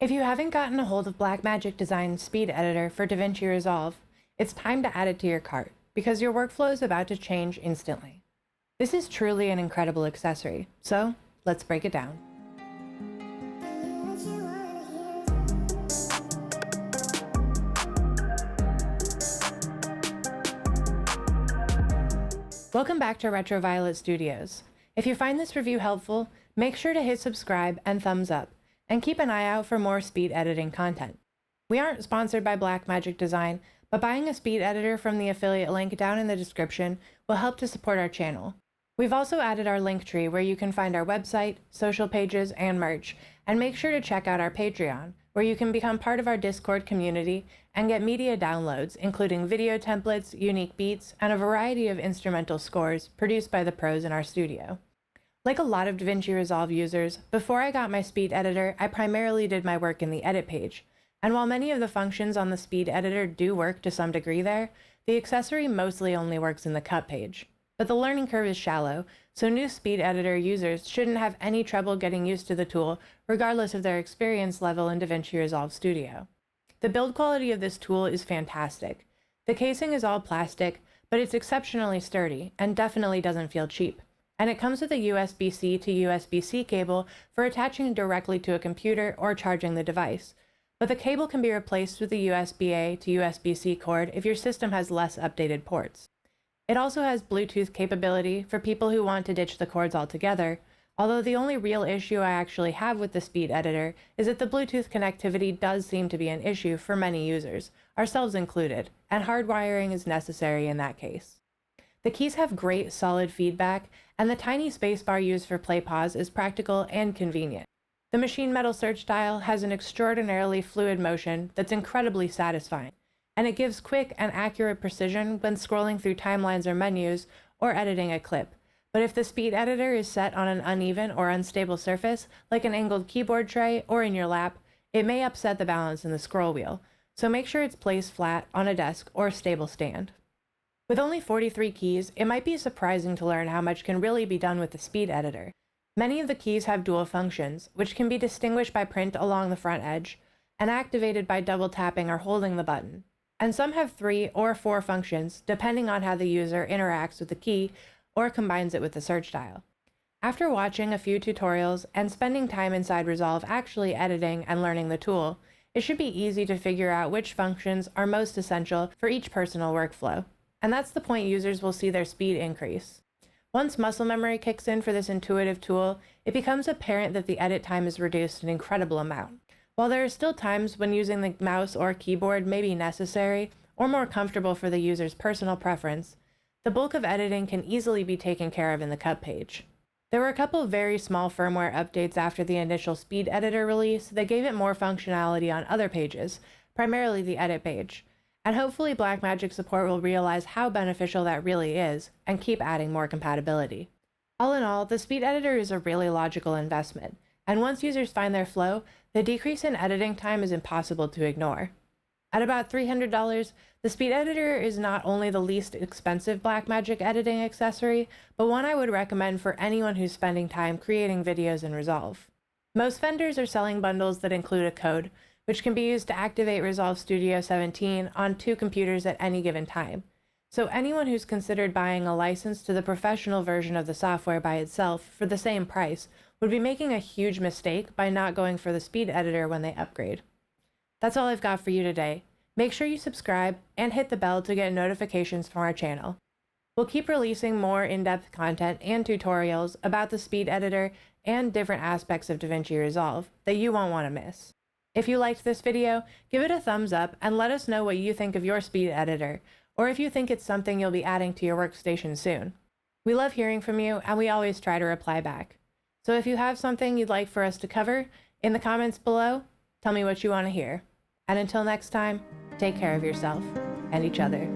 If you haven't gotten a hold of BlackMagic Design's speed editor for DaVinci Resolve, it's time to add it to your cart, because your workflow is about to change instantly. This is truly an incredible accessory, so let's break it down. Welcome back to Retroviolet Studios. If you find this review helpful, make sure to hit subscribe and thumbs up, and keep an eye out for more speed editing content. We aren't sponsored by BlackMagic Design, but buying a speed editor from the affiliate link down in the description will help to support our channel. We've also added our link tree where you can find our website, social pages, and merch, and make sure to check out our Patreon, where you can become part of our Discord community and get media downloads, including video templates, unique beats, and a variety of instrumental scores produced by the pros in our studio. Like a lot of DaVinci Resolve users, before I got my speed editor, I primarily did my work in the edit page. And while many of the functions on the speed editor do work to some degree there, the accessory mostly only works in the cut page. But the learning curve is shallow, so new speed editor users shouldn't have any trouble getting used to the tool, regardless of their experience level in DaVinci Resolve Studio. The build quality of this tool is fantastic. The casing is all plastic, but it's exceptionally sturdy and definitely doesn't feel cheap. And it comes with a USB-C to USB-C cable for attaching directly to a computer or charging the device. But the cable can be replaced with a USB-A to USB-C cord if your system has less updated ports. It also has Bluetooth capability for people who want to ditch the cords altogether, although the only real issue I actually have with the speed editor is that the Bluetooth connectivity does seem to be an issue for many users, ourselves included, and hardwiring is necessary in that case. The keys have great solid feedback, and the tiny spacebar used for play-pause is practical and convenient. The machine metal search dial has an extraordinarily fluid motion that's incredibly satisfying, and it gives quick and accurate precision when scrolling through timelines or menus or editing a clip. But if the speed editor is set on an uneven or unstable surface, like an angled keyboard tray or in your lap, it may upset the balance in the scroll wheel, so make sure it's placed flat on a desk or a stable stand. With only 43 keys, it might be surprising to learn how much can really be done with the speed editor. Many of the keys have dual functions, which can be distinguished by print along the front edge, and activated by double tapping or holding the button. And some have 3 or 4 functions, depending on how the user interacts with the key or combines it with the search dial. After watching a few tutorials and spending time inside Resolve actually editing and learning the tool, it should be easy to figure out which functions are most essential for each personal workflow. And that's the point users will see their speed increase. Once muscle memory kicks in for this intuitive tool, it becomes apparent that the edit time is reduced an incredible amount. While there are still times when using the mouse or keyboard may be necessary or more comfortable for the user's personal preference, the bulk of editing can easily be taken care of in the cut page. There were a couple of very small firmware updates after the initial speed editor release that gave it more functionality on other pages, primarily the edit page. And hopefully BlackMagic support will realize how beneficial that really is and keep adding more compatibility. All in all, the speed editor is a really logical investment, and once users find their flow, the decrease in editing time is impossible to ignore. At about $300, the speed editor is not only the least expensive BlackMagic editing accessory, but one I would recommend for anyone who's spending time creating videos in Resolve. Most vendors are selling bundles that include a code, which can be used to activate Resolve Studio 17 on 2 computers at any given time. So anyone who's considered buying a license to the professional version of the software by itself for the same price would be making a huge mistake by not going for the speed editor when they upgrade. That's all I've got for you today. Make sure you subscribe and hit the bell to get notifications from our channel. We'll keep releasing more in-depth content and tutorials about the speed editor and different aspects of DaVinci Resolve that you won't want to miss. If you liked this video, give it a thumbs up and let us know what you think of your speed editor, or if you think it's something you'll be adding to your workstation soon. We love hearing from you, and we always try to reply back. So if you have something you'd like for us to cover, in the comments below, tell me what you want to hear. And until next time, take care of yourself and each other.